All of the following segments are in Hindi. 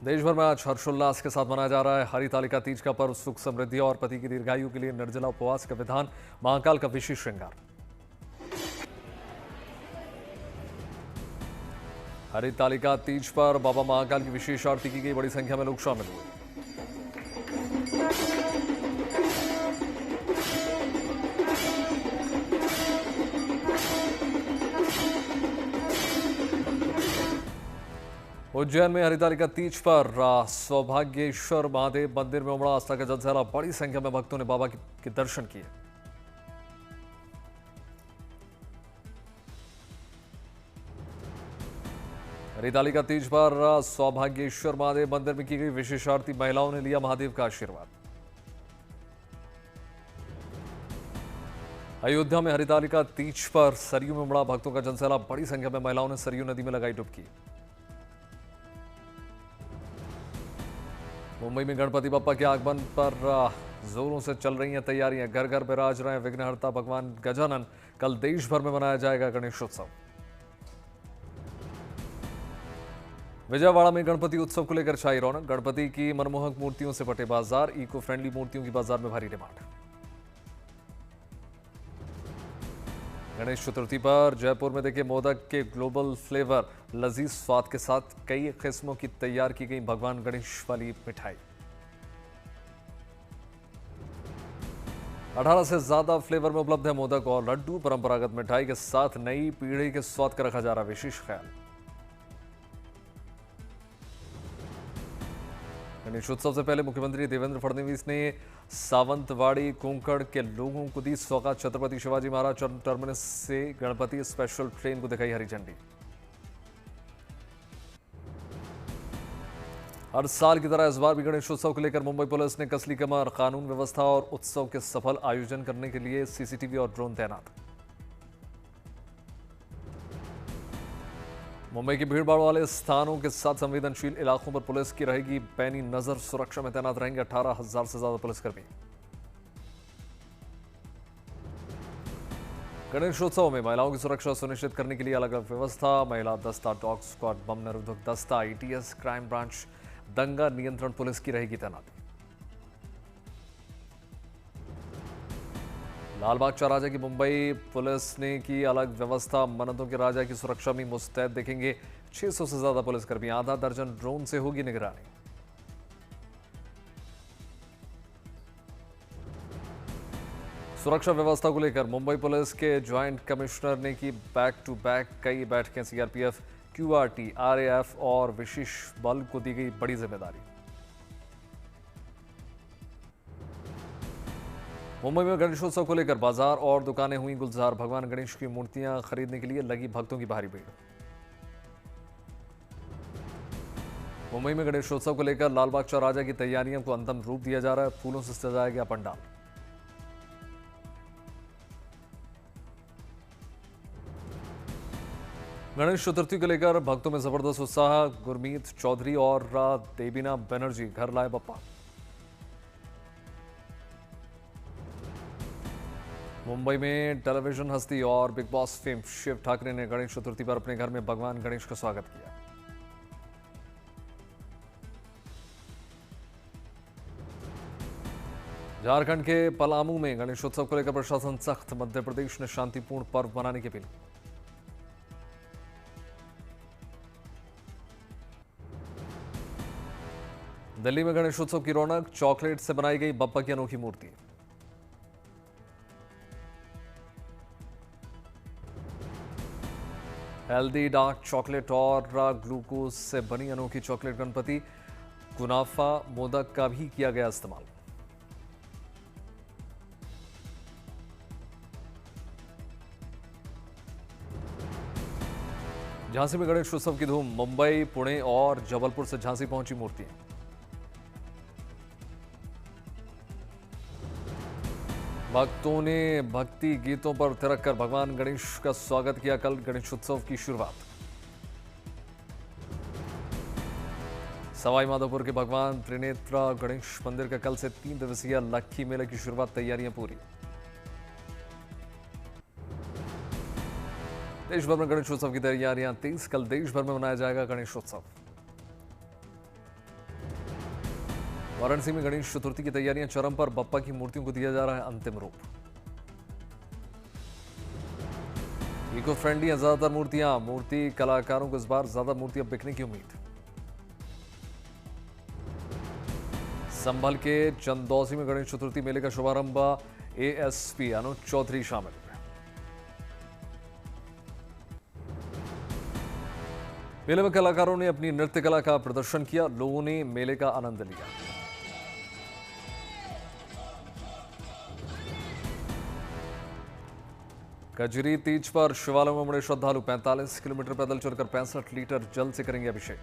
देश भर में आज हर्षोल्लास के साथ मनाया जा रहा है हरितालिका तीज का पर्व। सुख समृद्धि और पति की दीर्घायु के लिए निर्जला उपवास का विधान, महाकाल का विशेष श्रृंगार। हरितालिका तीज पर बाबा महाकाल की विशेष आरती की गई, बड़ी संख्या में लोग शामिल हुए। उज्जैन में हरितालिका तीज पर सौभाग्येश्वर महादेव मंदिर में उमड़ा आस्था का जलसैला। बड़ी संख्या में भक्तों ने बाबा के दर्शन किए। हरितालिका तीज पर सौभाग्येश्वर महादेव मंदिर में की गई विशेष आरती, महिलाओं ने लिया महादेव का आशीर्वाद। अयोध्या में हरितालिका तीज पर सरयू में उमड़ा भक्तों का जनसैलाब। बड़ी संख्या में महिलाओं ने सरयू नदी में लगाई डुबकी। मुंबई में गणपति बप्पा के आगमन पर जोरों से चल रही हैं तैयारियां। घर घर विराज रहे हैं विघ्नहर्ता भगवान गजानन। कल देश भर में मनाया जाएगा गणेशोत्सव। विजयवाड़ा में गणपति उत्सव को लेकर छाई रौनक। गणपति की मनमोहक मूर्तियों से पटे बाजार। इको फ्रेंडली मूर्तियों की बाजार में भारी डिमांड। गणेश चतुर्थी पर जयपुर में देखिए मोदक के ग्लोबल फ्लेवर, लजीज स्वाद के साथ कई किस्मों की तैयार की गई भगवान गणेश वाली मिठाई। 18 से ज्यादा फ्लेवर में उपलब्ध है मोदक और लड्डू। परंपरागत मिठाई के साथ नई पीढ़ी के स्वाद का रखा जा रहा विशेष ख्याल। गणेशोत्सव से पहले मुख्यमंत्री देवेंद्र फडणवीस ने सावंतवाड़ी कोंकण के लोगों को दी सौगात। छत्रपति शिवाजी महाराज टर्मिनस से गणपति स्पेशल ट्रेन को दिखाई हरी झंडी। हर साल की तरह इस बार भी गणेशोत्सव को लेकर मुंबई पुलिस ने कसली कमर। कानून व्यवस्था और उत्सव के सफल आयोजन करने के लिए सीसीटीवी और ड्रोन तैनात। मुंबई की भीड़भाड़ वाले स्थानों के साथ संवेदनशील इलाकों पर पुलिस की रहेगी पैनी नजर। सुरक्षा में तैनात रहेंगे 18,000 से ज्यादा पुलिसकर्मी। गणेशोत्सव में महिलाओं की सुरक्षा सुनिश्चित करने के लिए अलग अलग व्यवस्था। महिला दस्ता, डॉग स्क्वाड, बम निरोधक दस्ता, ATS, क्राइम ब्रांच, दंगा नियंत्रण पुलिस की रहेगी तैनाती। लालबाग चौराहे की मुंबई पुलिस ने की अलग व्यवस्था। मन्नतों के राजा की सुरक्षा में मुस्तैद देखेंगे 600 से ज्यादा पुलिसकर्मी। आधा दर्जन ड्रोन से होगी निगरानी। सुरक्षा व्यवस्था को लेकर मुंबई पुलिस के ज्वाइंट कमिश्नर ने की बैक टू बैक कई बैठकें। CRPF, QRT, RAF और विशेष बल को दी गई बड़ी जिम्मेदारी। मुंबई में गणेशोत्सव को लेकर बाजार और दुकानें हुई गुलजार। भगवान गणेश की मूर्तियां खरीदने के लिए लगी भक्तों की भारी भीड़। मुंबई में गणेशोत्सव को लेकर लालबाग चौराहे की तैयारियों को अंतिम रूप दिया जा रहा है। फूलों से सजाया गया पंडाल। गणेश चतुर्थी को लेकर भक्तों में जबरदस्त उत्साह। गुरमीत चौधरी और देबीना बनर्जी घर लाए बप्पा। मुंबई में टेलीविजन हस्ती और Big Boss fame Shiv Thackeray ने गणेश चतुर्थी पर अपने घर में भगवान गणेश का स्वागत किया। झारखंड के पलामू में गणेशोत्सव को लेकर प्रशासन सख्त। मध्य प्रदेश ने शांतिपूर्ण पर्व मनाने की अपील। दिल्ली में गणेशोत्सव की रौनक। चॉकलेट से बनाई गई बप्पा की अनोखी मूर्ति। हेल्दी डार्क चॉकलेट और ग्लूकोज से बनी अनोखी चॉकलेट गणपति। कुनाफा मोदक का भी किया गया इस्तेमाल। झांसी में गणेशोत्सव की धूम। मुंबई, पुणे और जबलपुर से झांसी पहुंची मूर्तियां। भक्तों ने भक्ति गीतों पर थिरक कर भगवान गणेश का स्वागत किया। कल गणेशोत्सव की शुरुआत। सवाई माधोपुर के भगवान त्रिनेत्र गणेश मंदिर का कल से 3 दिवसीय लक्खी मेले की शुरुआत। तैयारियां पूरी। देश भर में गणेशोत्सव की तैयारियां तेज। कल देश भर में मनाया जाएगा गणेशोत्सव। वाराणसी में गणेश चतुर्थी की तैयारियां चरम पर, बप्पा की मूर्तियों को दिया जा रहा है अंतिम रूप। इको फ्रेंडली हैं ज्यादातर मूर्तियां, मूर्ति कलाकारों को इस बार ज्यादा मूर्तियां बिकने की उम्मीद। संभल के चंदौसी में गणेश चतुर्थी मेले का शुभारंभ, एएसपी अनुज चौधरी शामिल। मेले में कलाकारों ने अपनी नृत्य कला का प्रदर्शन किया, लोगों ने मेले का आनंद लिया। कजरी तीज पर शिवालयों में उमड़े श्रद्धालु, 45 किलोमीटर पैदल चलकर 65 लीटर जल से करेंगे अभिषेक।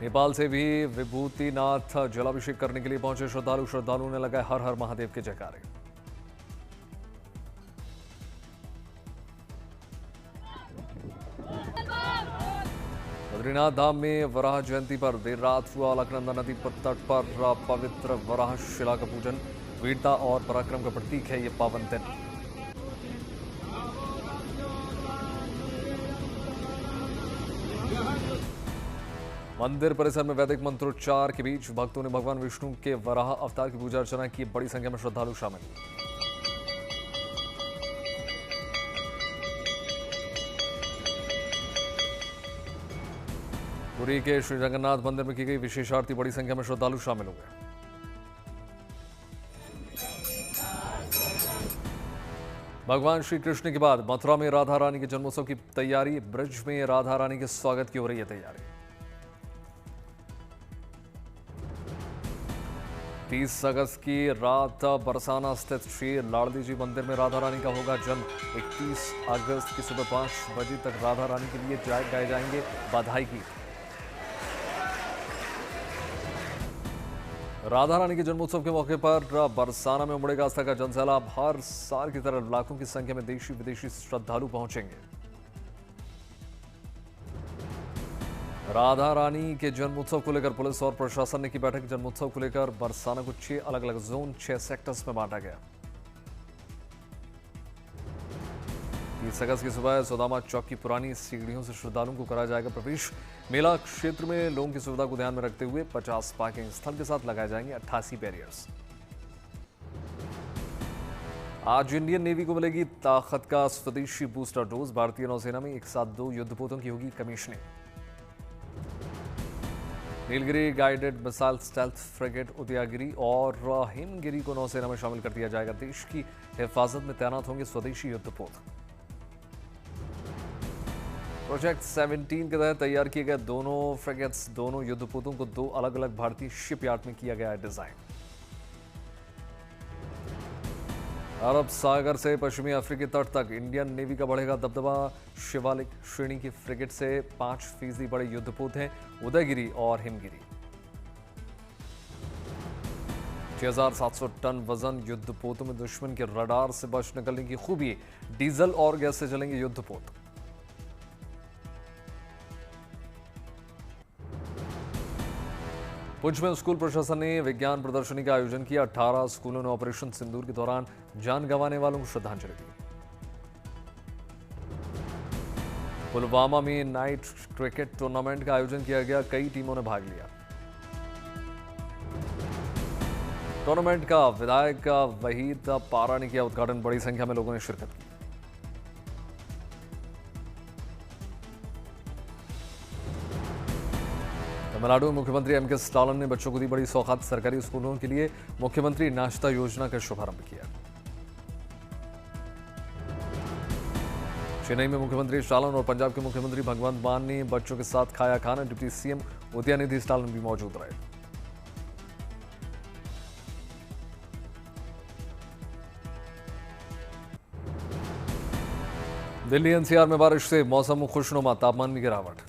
नेपाल से भी विभूतिनाथ जलाभिषेक करने के लिए पहुंचे श्रद्धालुओं ने लगाए हर हर महादेव के जयकारे। बद्रीनाथ धाम में वराह जयंती पर देर रात हुआ अलकनंदा नदी पर तट पर पवित्र वराह शिला का पूजन, वीरता और पराक्रम का प्रतीक है ये पावन दिन। मंदिर परिसर में वैदिक मंत्रोच्चार के बीच भक्तों ने भगवान विष्णु के वराह अवतार की पूजा अर्चना की, बड़ी संख्या में श्रद्धालु शामिल हुए। पुरी के श्री जगन्नाथ मंदिर में की गई विशेष आरती, बड़ी संख्या में श्रद्धालु शामिल हुए। भगवान श्री कृष्ण के बाद मथुरा में राधा रानी के जन्मोत्सव की तैयारी, ब्रज में राधा रानी के स्वागत की हो रही है तैयारी। 30 अगस्त की रात बरसाना स्थित श्री लाडली जी मंदिर में राधा रानी का होगा जन्म। 31 अगस्त की सुबह 5 बजे तक राधा रानी के लिए गाए जाएंगे बधाई गीत। राधा रानी के जन्मोत्सव के मौके पर बरसाना में उमड़ेगा आस्था का जनसैलाब, हर साल की तरह लाखों की संख्या में देशी विदेशी श्रद्धालु पहुंचेंगे। राधा रानी के जन्मोत्सव को लेकर पुलिस और प्रशासन ने की बैठक। जन्मोत्सव को लेकर बरसाना को 6 अलग अलग जोन, 6 सेक्टर्स में बांटा गया। 30 अगस्त की सुबह सुदामा चौक की पुरानी सीढ़ियों से श्रद्धालुओं को कराया जाएगा प्रवेश। मेला क्षेत्र में लोगों की सुविधा को ध्यान में रखते हुए 50 पार्किंग स्थल के साथ लगाए जाएंगे 88 बैरियर्स। आज इंडियन नेवी को मिलेगी ताकत का स्वदेशी बूस्टर डोज। भारतीय नौसेना में एक साथ 2 युद्धपोतों की होगी commissioning. Nilgiri guided missile stealth frigate Udaygiri और हिमगिरी को नौसेना में शामिल कर दिया जाएगा। देश की हिफाजत में तैनात होंगे स्वदेशी युद्धपोत। प्रोजेक्ट 17 के तहत तैयार किए गए दोनों फ्रिगेट्स, दोनों युद्धपोतों को 2 अलग अलग भारतीय शिपयार्ड में किया गया है डिजाइन। अरब सागर से पश्चिमी अफ्रीकी तट तक इंडियन नेवी का बढ़ेगा दबदबा। शिवालिक श्रेणी की फ्रिगेट से 5% बड़े युद्धपोत हैं उदयगिरी और हिमगिरी। 6700 टन वजन युद्धपोतों में दुश्मन के रडार से बच निकलने की खूबी। डीजल और गैस से चलेंगे युद्धपोत। पुंछ में स्कूल प्रशासन ने विज्ञान प्रदर्शनी का आयोजन किया। 18 स्कूलों ने ऑपरेशन सिंदूर के दौरान जान गंवाने वालों को श्रद्धांजलि दी। पुलवामा में नाइट क्रिकेट टूर्नामेंट का आयोजन किया गया, कई टीमों ने भाग लिया। टूर्नामेंट का विधायक वहीद पारा ने किया उद्घाटन, बड़ी संख्या में लोगों ने शिरकत की। तमिलनाडु में मुख्यमंत्री एम.के. स्टालिन ने बच्चों को दी बड़ी सौगात। सरकारी स्कूलों के लिए मुख्यमंत्री नाश्ता योजना का शुभारंभ किया। चेन्नई में मुख्यमंत्री स्टालिन और पंजाब के मुख्यमंत्री भगवंत मान ने बच्चों के साथ खाया खाना। डिप्टी सीएम उदयनिधि स्टालिन भी मौजूद रहे। दिल्ली एनसीआर में बारिश से मौसम खुशनुमा, तापमान में गिरावट।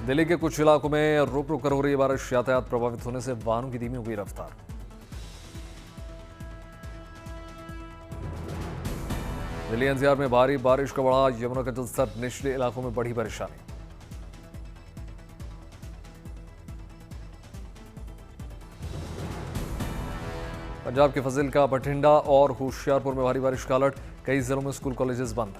दिल्ली के कुछ इलाकों में रुक रुक कर हो रही बारिश, यातायात प्रभावित होने से वाहनों की धीमी हो गई रफ्तार। दिल्ली एनसीआर में भारी बारिश का बढ़ा, यमुना का जलस्तर, निचले इलाकों में बढ़ी परेशानी। पंजाब के फजील का बठिंडा और होशियारपुर में भारी बारिश का अलर्ट, कई जिलों में स्कूल कॉलेजेस बंद।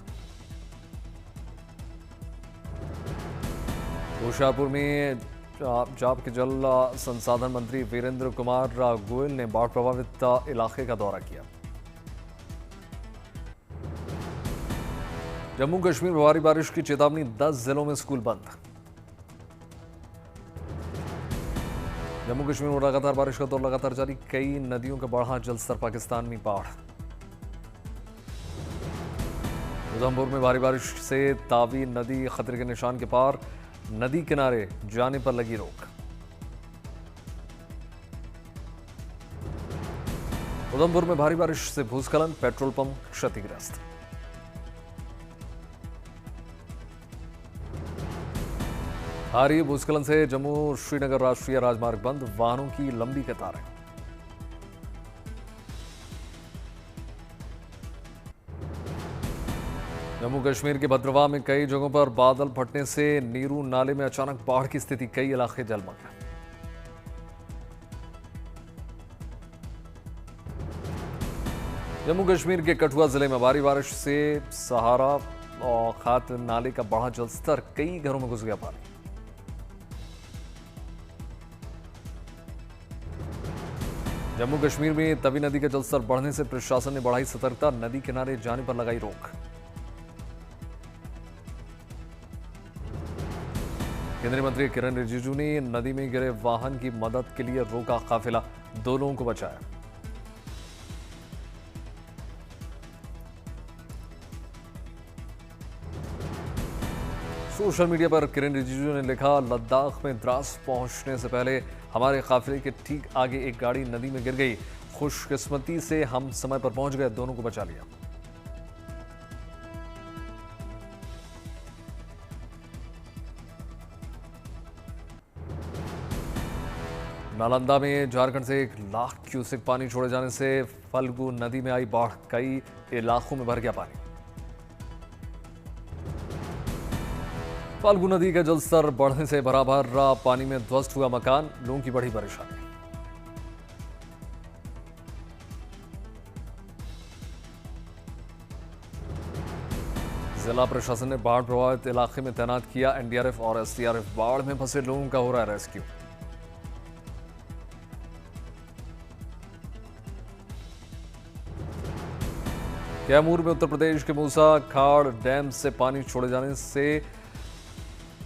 होशियारपुर में जाप के जल संसाधन मंत्री वीरेंद्र कुमार गोयल ने बाढ़ प्रभावित इलाके का दौरा किया। जम्मू कश्मीर में भारी बारिश की चेतावनी, 10 जिलों में स्कूल बंद। जम्मू कश्मीर में लगातार बारिश का दौर लगातार जारी, कई नदियों का बढ़ा जलस्तर, पाकिस्तान में बाढ़। उधमपुर में भारी बारिश से तावी नदी खतरे के निशान के पार, नदी किनारे जाने पर लगी रोक। उधमपुर में भारी बारिश से भूस्खलन, पेट्रोल पंप क्षतिग्रस्त। भारी भूस्खलन से जम्मू श्रीनगर राष्ट्रीय राजमार्ग बंद, वाहनों की लंबी कतारें। जम्मू कश्मीर के भद्रवाह में कई जगहों पर बादल फटने से नीरू नाले में अचानक बाढ़ की स्थिति, कई इलाके जलमग्न। जम्मू कश्मीर के कठुआ जिले में भारी बारिश से सहारा और खात नाले का बढ़ा जलस्तर, कई घरों में घुस गया पानी। जम्मू कश्मीर में तवी नदी का जलस्तर बढ़ने से प्रशासन ने बढ़ाई सतर्कता, नदी किनारे जाने पर लगाई रोक। केंद्रीय मंत्री किरण रिजिजू ने नदी में गिरे वाहन की मदद के लिए रोका काफिला, 2 लोगों को बचाया। सोशल मीडिया पर किरण रिजिजू ने लिखा, लद्दाख में द्रास पहुंचने से पहले हमारे काफिले के ठीक आगे एक गाड़ी नदी में गिर गई, खुशकिस्मती से हम समय पर पहुंच गए, दोनों को बचा लिया। नालंदा में झारखंड से 1 लाख क्यूसेक पानी छोड़े जाने से फल्गु नदी में आई बाढ़, कई इलाकों में भर गया पानी। फाल्गु नदी का जलस्तर बढ़ने से भरा भरा पानी में ध्वस्त हुआ मकान, लोगों की बड़ी परेशानी। जिला प्रशासन ने बाढ़ प्रभावित इलाके में तैनात किया एनडीआरएफ और एसडीआरएफ, बाढ़ में फंसे लोगों का हो रहा है रेस्क्यू। कैमूर में उत्तर प्रदेश के मूसा खाड़ डैम से पानी छोड़े जाने से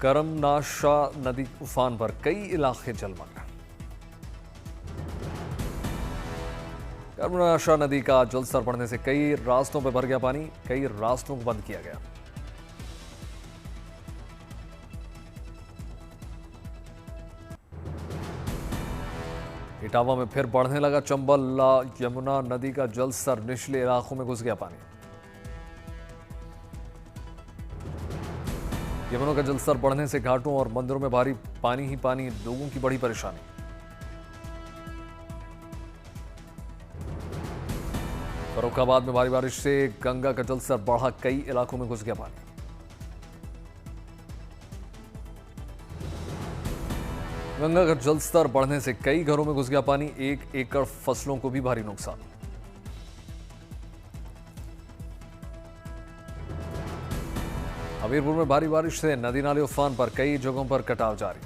करमनाशा नदी उफान पर, कई इलाके जलमग्न। करमनाशा नदी का जलस्तर बढ़ने से कई रास्तों पर भर गया पानी, कई रास्तों को बंद किया गया। इटावा में फिर बढ़ने लगा चंबल यमुना नदी का जलस्तर, निचले इलाकों में घुस गया पानी। यमुना का जलस्तर बढ़ने से घाटों और मंदिरों में भारी पानी ही पानी, लोगों की बड़ी परेशानी। फर्रुखाबाद में भारी बारिश से गंगा का जलस्तर बढ़ा, कई इलाकों में घुस गया पानी। गंगा का जलस्तर बढ़ने से कई घरों में घुस गया पानी, 1 एकड़ फसलों को भी भारी नुकसान। हमीरपुर में भारी बारिश से नदी नाले उफान पर, कई जगहों पर कटाव जारी।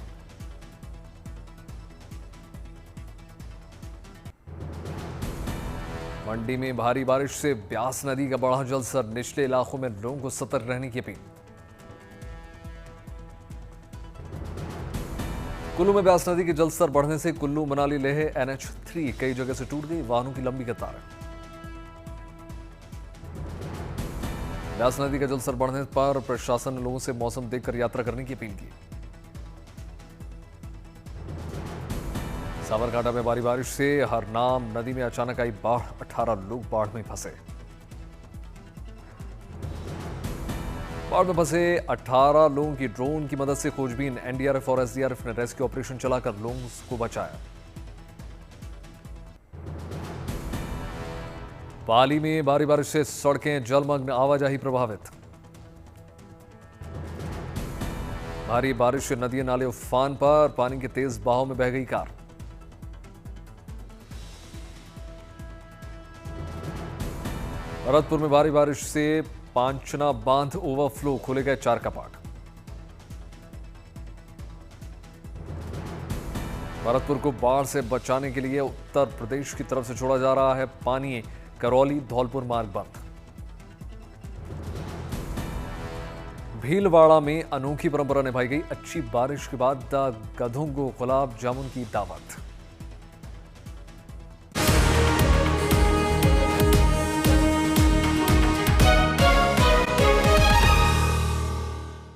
मंडी में भारी बारिश से ब्यास नदी का बढ़ा जलस्तर, निचले इलाकों में लोगों को सतर्क रहने की अपील। कुल्लू में ब्यास नदी के जलस्तर बढ़ने से कुल्लू मनाली लेह NH3 कई जगह से टूट गई, वाहनों की लंबी कतारें। ब्यास नदी का जलस्तर बढ़ने पर प्रशासन ने लोगों से मौसम देखकर यात्रा करने की अपील की। साबरकांठा में भारी बारिश से हरनाम नदी में अचानक आई बाढ़, 18 लोग बाढ़ में फंसे। बाढ़ में फंसे 18 लोगों की ड्रोन की मदद से खोजबीन, एनडीआरएफ और एसडीआरएफ ने रेस्क्यू ऑपरेशन चलाकर लोगों को बचाया। पाली में भारी बारिश से सड़कें जलमग्न, आवाजाही प्रभावित। भारी बारिश से नदी नाले उफान पर, पानी के तेज बहाव में बह गई कार। भरतपुर में भारी बारिश से पांचना बांध ओवरफ्लो, खुले गए 4 कपाट। भरतपुर को बाढ़ से बचाने के लिए उत्तर प्रदेश की तरफ से छोड़ा जा रहा है पानी। करौली धौलपुर मार्ग बंद। भीलवाड़ा में अनोखी परंपरा निभाई गई। अच्छी बारिश के बाद गधों को गुलाब जामुन की दावत।